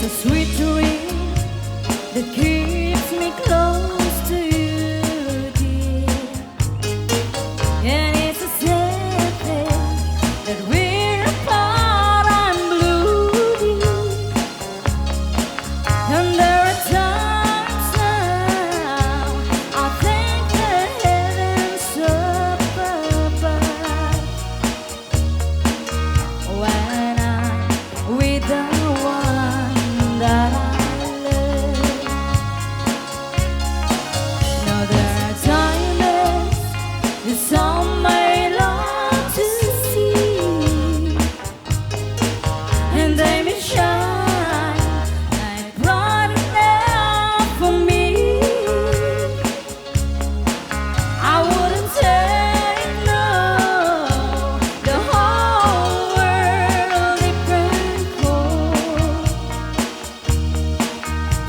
a sweet dream that keeps me close to you, dear. And it's a sad thing that we're apart, I'm blue, dear. And there are times now I thank the heavens up above when I'm with the one that I love. Now there are diamonds that some may long to see, and they may shine like bright enough for me. I wouldn't take no the whole world it can cold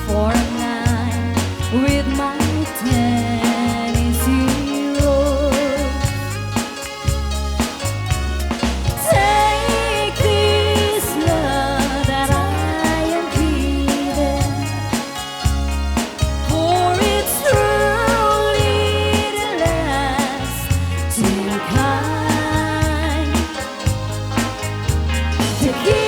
for a night with my Tennessee rose. Take this love that I am giving, for it's truly the lasting kind. To give